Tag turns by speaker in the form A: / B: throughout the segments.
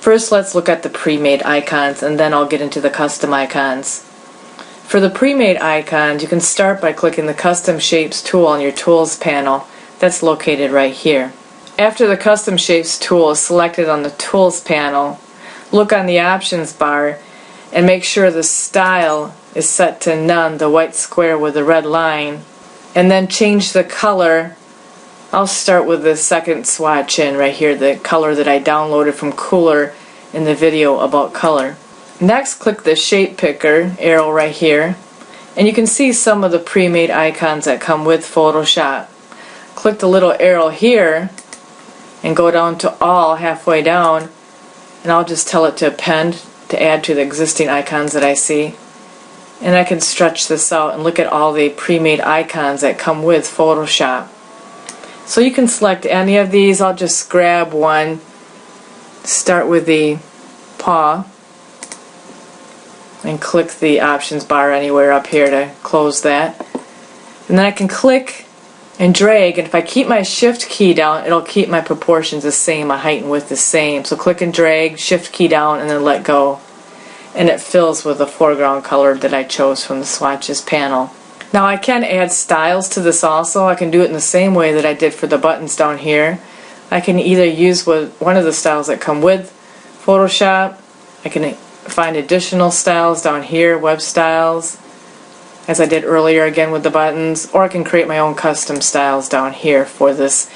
A: First, let's look at the pre-made icons, and then I'll get into the custom icons. For the pre-made icons, you can start by clicking the Custom Shapes tool on your Tools panel. That's located right here. After the Custom Shapes tool is selected on the Tools panel, look on the Options bar and make sure the Style is set to None, the white square with the red line, and then change the color. I'll start with the second swatch in right here, the color that I downloaded from Cooler in the video about color. Next, click the Shape Picker arrow right here, and you can see some of the pre-made icons that come with Photoshop. Click the little arrow here and go down to All halfway down, and I'll just tell it to append to add to the existing icons that I see. And I can stretch this out and look at all the pre-made icons that come with Photoshop. So you can select any of these. I'll just grab one. Start with the paw and click the options bar anywhere up here to close that. And then I can click and drag, and if I keep my shift key down, it'll keep my proportions the same, my height and width the same. So click and drag, shift key down, and then let go. And it fills with the foreground color that I chose from the swatches panel. Now I can add styles to this also. I can do it in the same way that I did for the buttons down here. I can either use one of the styles that come with Photoshop. I can find additional styles down here, web styles, as I did earlier again with the buttons, or I can create my own custom styles down here for this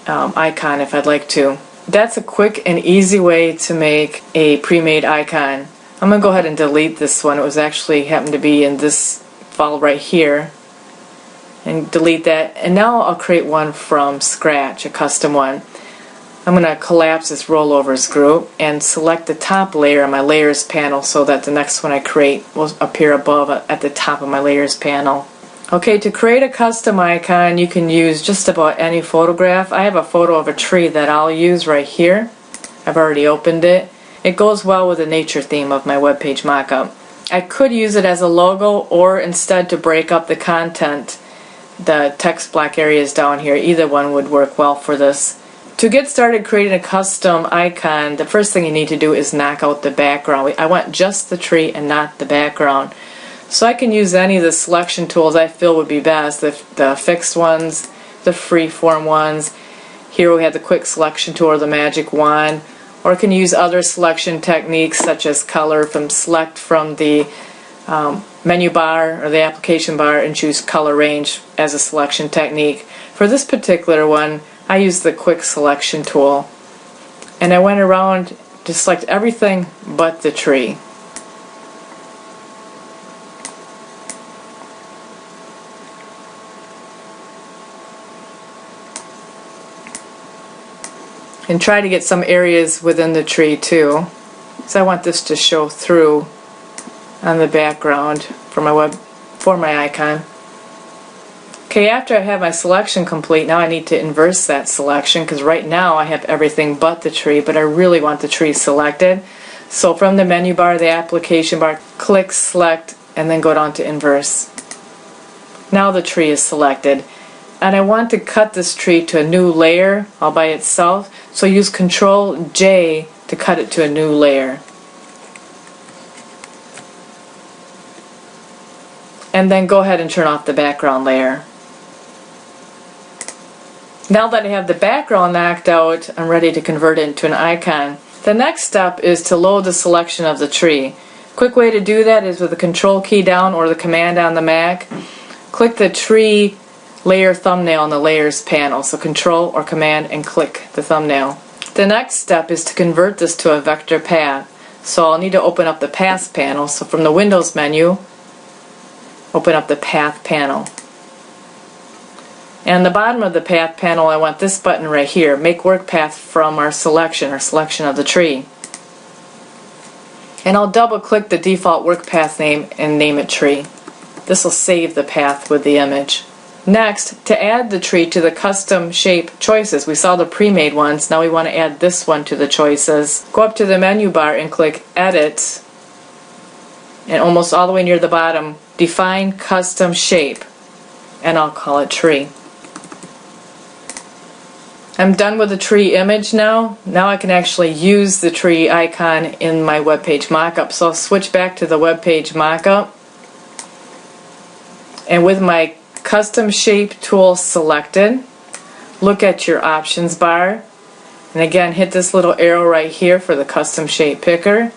A: icon if I'd like to. That's a quick and easy way to make a pre-made icon. I'm going to go ahead and delete this one. It was actually happened to be in this file right here, and delete that. And now I'll create one from scratch, a custom one. I'm going to collapse this rollovers group and select the top layer on my layers panel so that the next one I create will appear above at the top of my layers panel. Okay, to create a custom icon you can use just about any photograph. I have a photo of a tree that I'll use right here. I've already opened it. It goes well with the nature theme of my webpage mockup. I could use it as a logo, or instead to break up the content, the text block areas down here. Either one would work well for this. To get started creating a custom icon, the first thing you need to do is knock out the background. I want just the tree and not the background. So I can use any of the selection tools I feel would be best, the fixed ones, the freeform ones. Here we have the quick selection tool or the magic wand. Or I can use other selection techniques such as color, select from the menu bar or the application bar and choose color range as a selection technique. For this particular one, I used the quick selection tool, and I went around to select everything but the tree. And try to get some areas within the tree too. So I want this to show through on the background for my icon. Okay, after I have my selection complete, now I need to inverse that selection, because right now I have everything but the tree, but I really want the tree selected. So from the menu bar, the application bar, click select, and then go down to inverse. Now the tree is selected. And I want to cut this tree to a new layer all by itself, so use Control J to cut it to a new layer. And then go ahead and turn off the background layer. Now that I have the background knocked out, I'm ready to convert it into an icon. The next step is to load the selection of the tree. Quick way to do that is with the Control key down or the Command on the Mac. Click the tree layer thumbnail on the layers panel. So Control or Command and click the thumbnail. The next step is to convert this to a vector path. So I'll need to open up the Paths panel. So from the Windows menu, open up the Path panel. And the bottom of the Path panel, I want this button right here, Make Work Path from our selection of the tree. And I'll double click the default work path name and name it tree. This will save the path with the image. Next, to add the tree to the custom shape choices, we saw the pre-made ones, now we want to add this one to the choices. Go up to the menu bar and click Edit, and almost all the way near the bottom, Define Custom Shape, and I'll call it Tree. I'm done with the tree image now. Now I can actually use the tree icon in my web page mockup. So I'll switch back to the web page mockup. And with my custom shape tool selected, look at your options bar. And again, hit this little arrow right here for the custom shape picker.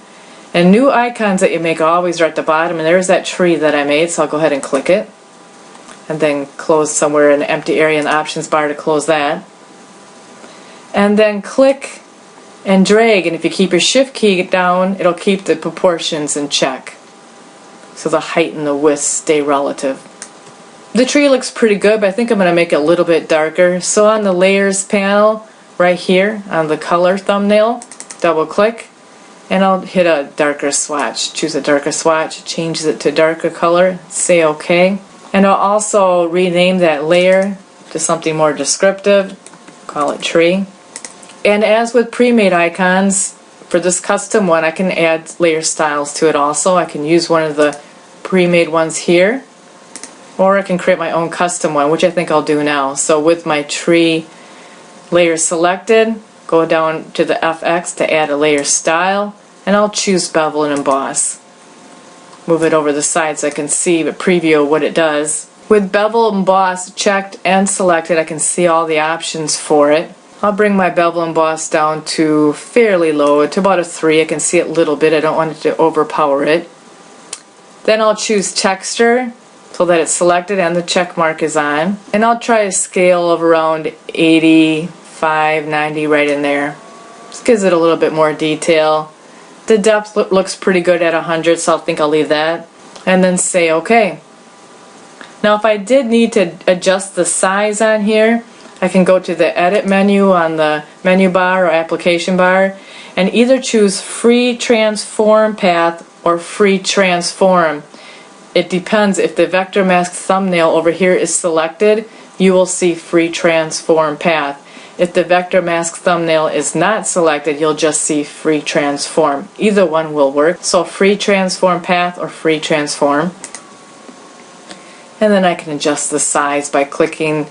A: And new icons that you make always are at the bottom. And there's that tree that I made, so I'll go ahead and click it. And then close somewhere in an empty area in the options bar to close that. And then click and drag, and if you keep your shift key down, it'll keep the proportions in check. So the height and the width stay relative. The tree looks pretty good, but I think I'm going to make it a little bit darker. So on the layers panel, right here on the color thumbnail, double click, and I'll hit a darker swatch. Choose a darker swatch, changes it to darker color, say OK. And I'll also rename that layer to something more descriptive, call it tree. And as with pre-made icons, for this custom one I can add layer styles to it also. I can use one of the pre-made ones here, or I can create my own custom one, which I think I'll do now. So with my tree layer selected, go down to the FX to add a layer style, and I'll choose bevel and emboss. Move it over the side so I can see the preview of what it does. With bevel and emboss checked and selected, I can see all the options for it. I'll bring my bevel and emboss down to fairly low, to about a 3. I can see it a little bit. I don't want it to overpower it. Then I'll choose texture so that it's selected and the check mark is on. And I'll try a scale of around 85, 90 right in there. This gives it a little bit more detail. The depth looks pretty good at 100, so I think I'll leave that. And then say OK. Now if I did need to adjust the size on here, I can go to the edit menu on the menu bar or application bar and either choose free transform path or free transform. It depends. If the vector mask thumbnail over here is selected, you will see free transform path. If the vector mask thumbnail is not selected, you'll just see free transform. Either one will work. So free transform path or free transform. And then I can adjust the size by clicking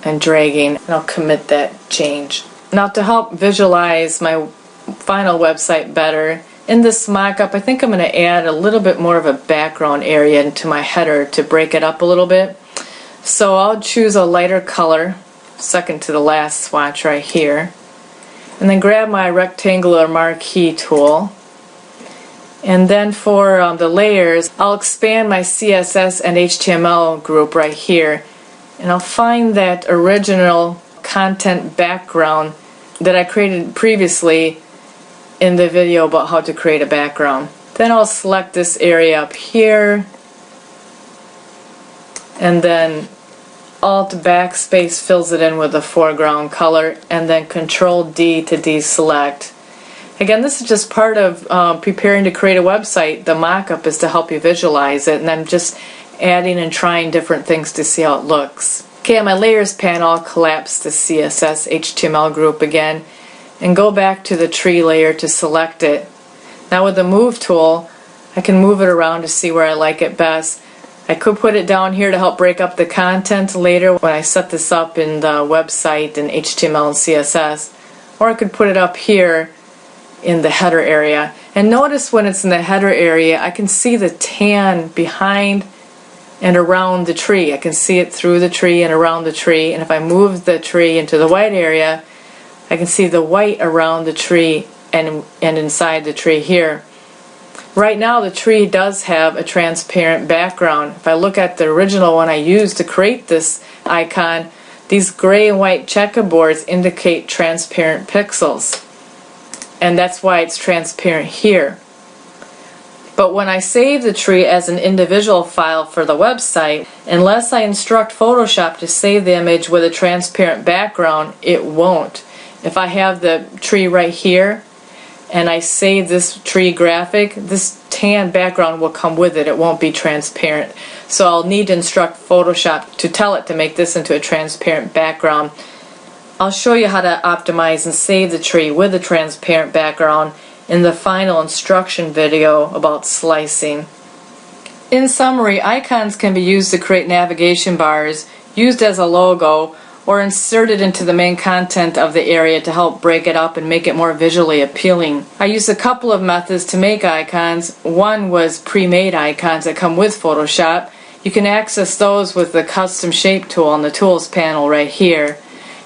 A: and dragging, and I'll commit that change. Now to help visualize my final website better, in this mock-up I think I'm going to add a little bit more of a background area into my header to break it up a little bit. So I'll choose a lighter color, second to the last swatch right here, and then grab my rectangular marquee tool. And then for the layers, I'll expand my CSS and HTML group right here. And I'll find that original content background that I created previously in the video about how to create a background. Then I'll select this area up here, and then Alt backspace fills it in with the foreground color, and then Control D to deselect. Again, this is just part of preparing to create a website. The mock-up is to help you visualize it, and I'm just adding and trying different things to see how it looks. Okay, on my layers panel, I'll collapse the CSS HTML group again and go back to the tree layer to select it. Now with the move tool, I can move it around to see where I like it best. I could put it down here to help break up the content later when I set this up in the website in HTML and CSS, or I could put it up here in the header area. And notice when it's in the header area, I can see the tan behind and around the tree. I can see it through the tree and around the tree, and if I move the tree into the white area, I can see the white around the tree and inside the tree here. Right now the tree does have a transparent background. If I look at the original one I used to create this icon, these gray and white checkerboards indicate transparent pixels, and that's why it's transparent here. But when I save the tree as an individual file for the website, unless I instruct Photoshop to save the image with a transparent background, it won't. If I have the tree right here and I save this tree graphic, this tan background will come with it. It won't be transparent. So I'll need to instruct Photoshop to tell it to make this into a transparent background. I'll show you how to optimize and save the tree with a transparent background in the final instruction video about slicing. In summary, icons can be used to create navigation bars, used as a logo, or insert it into the main content of the area to help break it up and make it more visually appealing. I used a couple of methods to make icons. One was pre-made icons that come with Photoshop. You can access those with the custom shape tool on the tools panel right here.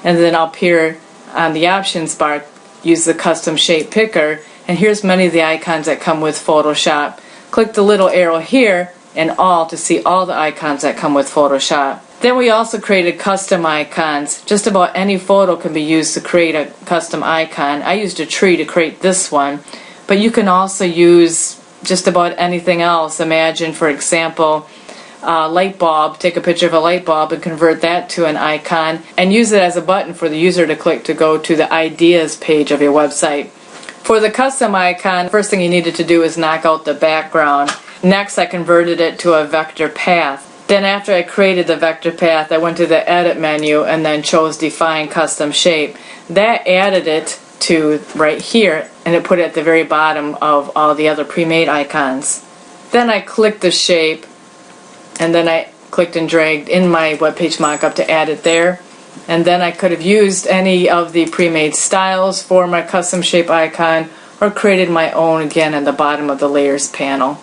A: And then up here on the options bar, use the custom shape picker. And here's many of the icons that come with Photoshop. Click the little arrow here and all to see all the icons that come with Photoshop. Then we also created custom icons. Just about any photo can be used to create a custom icon. I used a tree to create this one, but you can also use just about anything else. Imagine, for example, a light bulb. Take a picture of a light bulb and convert that to an icon and use it as a button for the user to click to go to the ideas page of your website. For the custom icon, first thing you needed to do is knock out the background. Next, I converted it to a vector path. Then after I created the vector path, I went to the edit menu and then chose define custom shape. That added it to right here, and it put it at the very bottom of all the other pre-made icons. Then I clicked the shape, and then I clicked and dragged in my webpage mockup to add it there. And then I could have used any of the pre-made styles for my custom shape icon, or created my own again at the bottom of the layers panel.